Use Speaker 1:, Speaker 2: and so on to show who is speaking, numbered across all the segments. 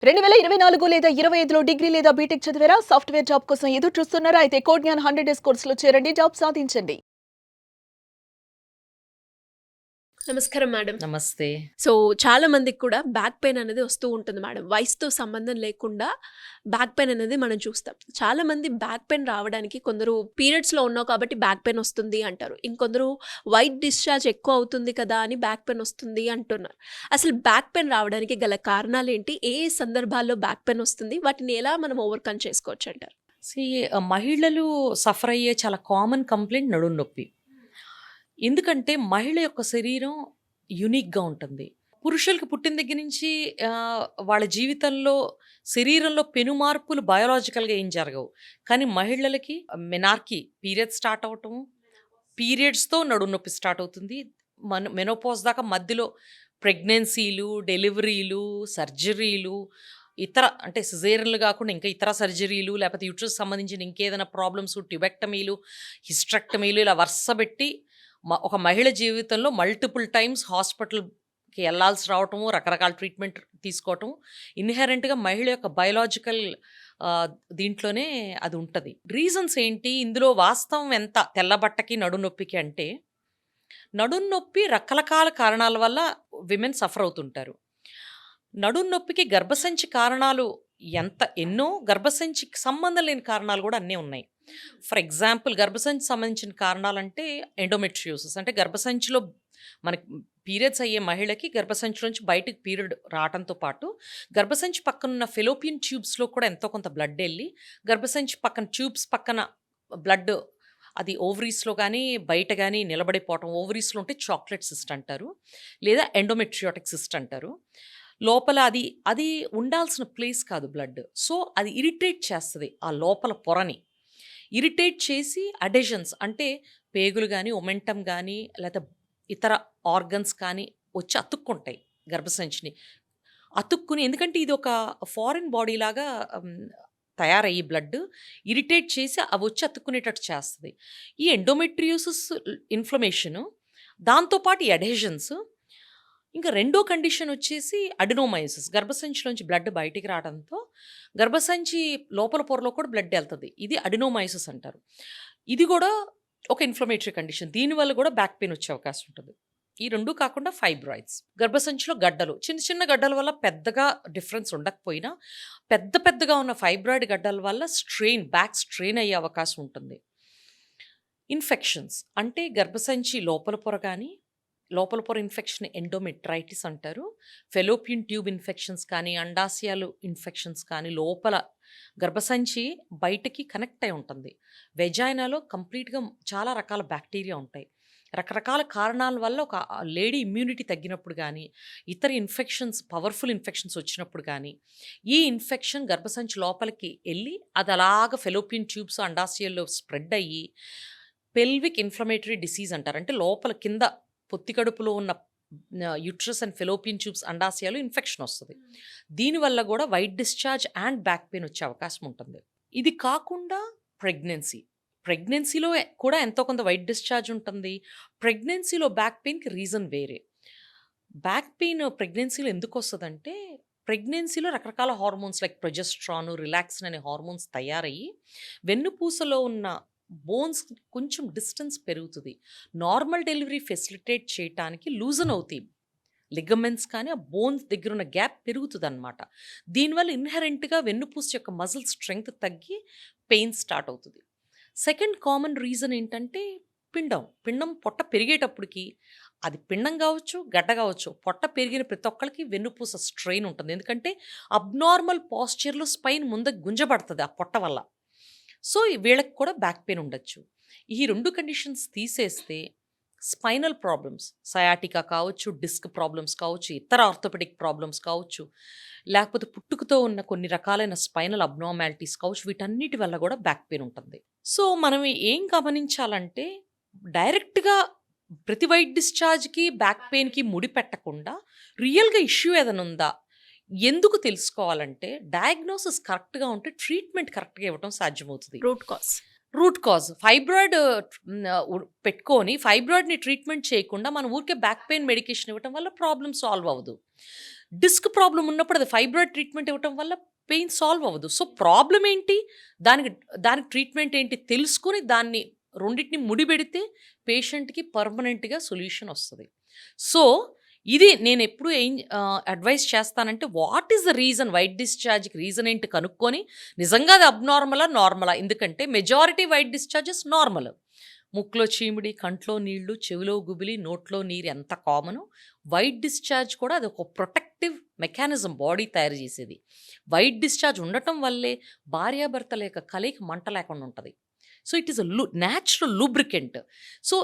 Speaker 1: 2024 లేదా 25లో డిగ్రీ లేదా బీటెక్ చదివారా? సాఫ్ట్‌వేర్ జాబ్ కోసం ఎదురు చూస్తున్నారా? అయితే కోడ్ జ్ఞాన్ 100 డేస్ కోర్సులో చేరండి. జాబ్ సాధించండి.
Speaker 2: నమస్కారం మేడం.
Speaker 3: నమస్తే.
Speaker 2: సో, చాలా మందికి కూడా బ్యాక్ పెయిన్ అనేది వస్తూ ఉంటుంది మేడం. వయసుతో సంబంధం లేకుండా బ్యాక్ పెయిన్ అనేది మనం చూస్తాం. చాలామంది బ్యాక్ పెయిన్ రావడానికి కొందరు పీరియడ్స్‌లో ఉన్నావు కాబట్టి బ్యాక్ పెయిన్ వస్తుంది అంటారు. ఇంకొందరు వైట్ డిశ్చార్జ్ ఎక్కువ అవుతుంది కదా అని బ్యాక్ పెయిన్ వస్తుంది అంటున్నారు. అసలు బ్యాక్ పెయిన్ రావడానికి గల కారణాలేంటి? ఏ ఏ సందర్భాల్లో బ్యాక్ పెయిన్ వస్తుంది? వాటిని ఎలా మనం ఓవర్‌కమ్ చేసుకోవచ్చంటారు?
Speaker 3: సీ మహిళలు సఫర్ అయ్యే చాలా కామన్ కంప్లైంట్ నడుము నొప్పి. ఎందుకంటే మహిళ యొక్క శరీరం యూనిక్‌గా ఉంటుంది. పురుషులకి పుట్టిన దగ్గర నుంచి వాళ్ళ జీవితంలో శరీరంలో పెను మార్పులు బయోలాజికల్‌గా ఏం జరగవు. కానీ మహిళలకి మెనార్కీ పీరియడ్స్ స్టార్ట్ అవ్వటం, పీరియడ్స్‌తో నడుము నొప్పి స్టార్ట్ అవుతుంది. మెనోపాజ్ దాకా మధ్యలో ప్రెగ్నెన్సీలు, డెలివరీలు, సర్జరీలు, ఇతర అంటే సిజేరియన్‌లు గాకుండా ఇంకా ఇతర సర్జరీలు, లేపోతే యూట్రస్‌కి సంబంధించిన ఇంకేదైనా ప్రాబ్లమ్స్, ట్యూబెక్టమీలు, హిస్టెక్టమీలు ఇలా వరుసబెట్టి ఒక మహిళ జీవితంలో మల్టిపుల్ టైమ్స్ హాస్పిటల్‌కి ఎళ్ళాల్సి రావటము, రకరకాల ట్రీట్మెంట్ తీసుకోవటం, ఇన్‌హెరెంట్‌గా మహిళ యొక్క బయోలాజికల్ దీంట్లోనే అది ఉంటది. రీజన్స్ ఏంటి? ఇందులో వాస్తవం ఎంత తెల్లబట్టకి, నడుము నొప్పికి అంటే, నడుము నొప్పి రకరకాల కారణాల వల్ల విమెన్ సఫర్ అవుతుంటారు. నడుము నొప్పికి గర్భసంచి కారణాలు ఎన్నో, గర్భసంచికి సంబంధం లేని కారణాలు కూడా అన్నీ ఉన్నాయి. ఫర్ ఎగ్జాంపుల్ గర్భసంచి సంబంధించిన కారణాలంటే ఎండోమెట్రియోసిస్ అంటే గర్భసంచిలో మనకి పీరియడ్స్ అయ్యే మహిళకి గర్భసంచిలోంచి బయటకు పీరియడ్ రావడంతో పాటు గర్భసంచి పక్కన ఉన్న ఫెలోపియన్ ట్యూబ్స్లో కూడా ఎంతో కొంత బ్లడ్ వెళ్ళి గర్భసంచి పక్కన ట్యూబ్స్ పక్కన బ్లడ్ అది ఓవరీస్లో కానీ బయట కానీ నిలబడిపోవటం. ఓవరీస్లో ఉంటే చాక్లెట్ సిస్ట్ అంటారు, లేదా ఎండోమెట్రియోటిక్ సిస్ట్ అంటారు. లోపల అది అది ఉండాల్సిన ప్లేస్ కాదు బ్లడ్. సో అది ఇరిటేట్ చేస్తుంది ఆ లోపల పొరని. ఇరిటేట్ చేసి అడెషన్స్ అంటే పేగులు కానీ, ఒమెంటం కానీ, లేదా ఇతర ఆర్గన్స్ కానీ వచ్చి అతుక్కుంటాయి గర్భసంచిని. అతుక్కుని ఎందుకంటే ఇది ఒక ఫారిన్ బాడీ లాగా తయారయ్యి బ్లడ్ ఇరిటేట్ చేసి అవి వచ్చి అతుక్కునేటట్టు చేస్తుంది. ఈ ఎండోమెట్రియోసిస్ ఇన్ఫ్లమేషను, దాంతోపాటు ఈ అడెషన్స్. ఇంకా రెండో కండిషన్ వచ్చేసి అడినోమైసిస్. గర్భసంచిలోంచి బ్లడ్ బయటికి రావడంతో గర్భసంచి లోపల పొరలో కూడా బ్లడ్ వెళ్తుంది. ఇది అడినోమైసిస్ అంటారు. ఇది కూడా ఒక ఇన్ఫ్లమేటరీ కండిషన్. దీనివల్ల కూడా బ్యాక్ పెయిన్ వచ్చే అవకాశం ఉంటుంది. ఈ రెండు కాకుండా ఫైబ్రాయిడ్స్, గర్భసంచిలో గడ్డలు, చిన్న చిన్న గడ్డల వల్ల పెద్దగా డిఫరెన్స్ ఉండకపోయినా పెద్దగా ఉన్న ఫైబ్రాయిడ్ గడ్డల వల్ల బ్యాక్ స్ట్రెయిన్ అయ్యే అవకాశం ఉంటుంది. ఇన్ఫెక్షన్స్ అంటే గర్భసంచి లోపల పొర కానీ, లోపల పొర ఇన్ఫెక్షన్ ఎండోమెట్రైటిస్ అంటారు. ఫెలోపియన్ ట్యూబ్ ఇన్ఫెక్షన్స్ కానీ, అండాశయాలు ఇన్ఫెక్షన్స్ కానీ, లోపల గర్భసంచి బయటకి కనెక్ట్ అయి ఉంటుంది. వెజైనాలో కంప్లీట్గా చాలా రకాల బ్యాక్టీరియా ఉంటాయి. రకరకాల కారణాల వల్ల ఒక లేడీ ఇమ్యూనిటీ తగ్గినప్పుడు కానీ, ఇతర ఇన్ఫెక్షన్స్ పవర్ఫుల్ ఇన్ఫెక్షన్స్ వచ్చినప్పుడు కానీ, ఈ ఇన్ఫెక్షన్ గర్భసంచి లోపలికి వెళ్ళి అది అలాగ ఫెలోపియన్ ట్యూబ్స్ అండాశయాల్లో స్ప్రెడ్ అయ్యి పెల్విక్ ఇన్ఫ్లమేటరీ డిసీజ్ అంటారు. అంటే లోపల కింద పొత్తి కడుపులో ఉన్న యూట్రస్ అండ్ ఫెలోపియన్ ట్యూబ్స్ అండాశయాలు ఇన్ఫెక్షన్ వస్తుంది. దీనివల్ల కూడా white discharge and back pain వచ్చే అవకాశం ఉంటుంది. ఇది కాకుండా ప్రెగ్నెన్సీలో కూడా ఎంతో కొంత వైట్ డిశ్చార్జ్ ఉంటుంది. ప్రెగ్నెన్సీలో బ్యాక్ పెయిన్కి రీజన్ వేరే. బ్యాక్ పెయిన్ ప్రెగ్నెన్సీలో ఎందుకు వస్తుందంటే, ప్రెగ్నెన్సీలో రకరకాల హార్మోన్స్ లైక్ ప్రొజెస్ట్రాన్, రిలాక్సిన్ అనే హార్మోన్స్ తయారయ్యి వెన్నుపూసలో ఉన్న బోన్స్ కొంచెం డిస్టెన్స్ పెరుగుతుంది. నార్మల్ డెలివరీ ఫెసిలిటేట్ చేయటానికి లూజన్ అవుతాయి లిగమెంట్స్, కానీ ఆ బోన్స్ దగ్గర ఉన్న గ్యాప్ పెరుగుతుంది అనమాట. దీనివల్ల ఇన్హెరెంట్గా వెన్నుపూస యొక్క మజిల్ స్ట్రెంగ్త్ తగ్గి పెయిన్ స్టార్ట్ అవుతుంది. సెకండ్ కామన్ రీజన్ ఏంటంటే పిండం పొట్ట పెరిగేటప్పటికి, అది పిండం కావచ్చు, గడ్డ కావచ్చు, పొట్ట పెరిగిన ప్రతి ఒక్కరికి వెన్నుపూస స్ట్రెయిన్ ఉంటుంది. ఎందుకంటే అబ్నార్మల్ పాస్చర్లో స్పైన్ ముందుకు గుంజబడుతుంది ఆ పొట్ట వల్ల. సో వీళ్ళకి కూడా బ్యాక్ పెయిన్ ఉండొచ్చు. ఈ రెండు కండిషన్స్ తీసేస్తే స్పైనల్ ప్రాబ్లమ్స్, సయాటికా కావచ్చు, డిస్క్ ప్రాబ్లమ్స్ కావచ్చు, ఇతర ఆర్థోపెడిక్ ప్రాబ్లమ్స్ కావచ్చు, లేకపోతే పుట్టుకతో ఉన్న కొన్ని రకాలైన స్పైనల్ అబ్నార్మాలిటీస్ కావచ్చు, వీటన్నిటి వల్ల కూడా బ్యాక్ పెయిన్ ఉంటుంది. సో మనం ఏం గమనించాలంటే, డైరెక్ట్గా ప్రతి వైట్ డిశ్చార్జ్కి బ్యాక్ పెయిన్కి ముడి పెట్టకుండా రియల్గా ఇష్యూ ఏదైనా ఉందా ఎందుకు తెలుసుకోవాలంటే, డయాగ్నోసిస్ కరెక్ట్గా ఉంటే ట్రీట్మెంట్ కరెక్ట్గా ఇవ్వడం సాధ్యమవుతుంది. రూట్ కాజ్ ఫైబ్రాయిడ్ పెట్టుకొని ఫైబ్రాయిడ్ని ట్రీట్మెంట్ చేయకుండా మనం ఊరికే బ్యాక్ పెయిన్ మెడికేషన్ ఇవ్వటం వల్ల ప్రాబ్లమ్ సాల్వ్ అవ్వదు. డిస్క్ ప్రాబ్లం ఉన్నప్పుడు అది ఫైబ్రాయిడ్ ట్రీట్మెంట్ ఇవ్వటం వల్ల పెయిన్ సాల్వ్ అవ్వదు. సో ప్రాబ్లం ఏంటి, దానికి దానికి ట్రీట్మెంట్ ఏంటి తెలుసుకొని దాన్ని రెండింటిని ముడిపెడితే పేషెంట్కి పర్మనెంట్గా సొల్యూషన్ వస్తుంది. సో ఇది నేను ఎప్పుడు ఏం అడ్వైస్ చేస్తానంటే, what is the reason, white డిశ్చార్జ్కి రీజన్ ఏంటి కనుక్కొని నిజంగా అది అబ్నార్మలా నార్మలా. ఎందుకంటే మెజారిటీ వైట్ డిశ్చార్జెస్ నార్మల్. ముక్కులో చీమిడి, కంట్లో నీళ్లు, చెవిలో గుబిలి, నోట్లో నీరు ఎంత కామను, వైట్ డిశ్చార్జ్ కూడా అది ఒక ప్రొటెక్టివ్ మెకానిజం బాడీ తయారు చేసేది. వైట్ డిశ్చార్జ్ ఉండటం వల్లే భార్యాభర్తల యొక్క కలయిక మంట లేకుండా ఉంటుంది. So it is a natural lubricant. So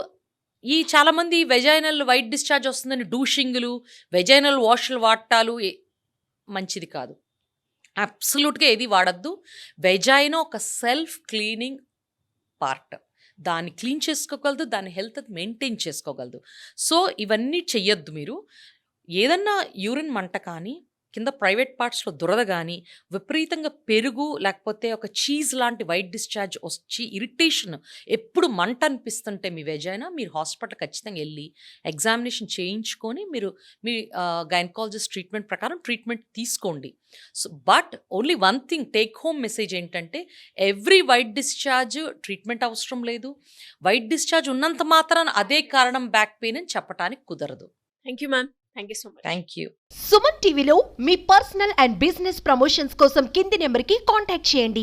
Speaker 3: ఈ చాలామంది వెజైనల్ వైట్ డిశ్చార్జ్ వస్తుందని డూషింగ్లు, వెజైనల్ వాష్లు వాడటాలు మంచిది కాదు. అబ్సల్యూట్గా ఏది వాడద్దు. వెజైనా ఒక సెల్ఫ్ క్లీనింగ్ పార్ట్, దాన్ని క్లీన్ చేసుకోగలదు, దాని హెల్త్ మెయింటైన్ చేసుకోగలదు. సో ఇవన్నీ చెయ్యొద్దు మీరు. ఏదన్నా యూరిన్ మంట కానీ, కింద ప్రైవేట్ పార్ట్స్లో దురద కానీ, విపరీతంగా పెరుగు లేకపోతే ఒక చీజ్ లాంటి వైట్ డిశ్చార్జ్ వచ్చి ఇరిటేషన్, ఎప్పుడు మంట అనిపిస్తుంటే మీ వెజైనా, మీరు హాస్పిటల్ ఖచ్చితంగా వెళ్ళి ఎగ్జామినేషన్ చేయించుకొని మీరు మీ గైనకాలజిస్ట్ ట్రీట్మెంట్ ప్రకారం ట్రీట్మెంట్ తీసుకోండి. So but only one thing, take home message ఏంటంటే, ఎవ్రీ వైట్ డిశ్చార్జ్ ట్రీట్మెంట్ అవసరం లేదు. వైట్ డిశ్చార్జ్ ఉన్నంత మాత్రాన అదే కారణం బ్యాక్ పెయిన్ అని చెప్పడానికి కుదరదు.
Speaker 2: Thank you ma'am. Thank you so much.
Speaker 3: Thank you.
Speaker 4: Suman టీవీలో మీ పర్సనల్ అండ్ బిజినెస్ ప్రమోషన్స్ కోసం కింది నెంబర్కి కాంటాక్ట్ చేయండి.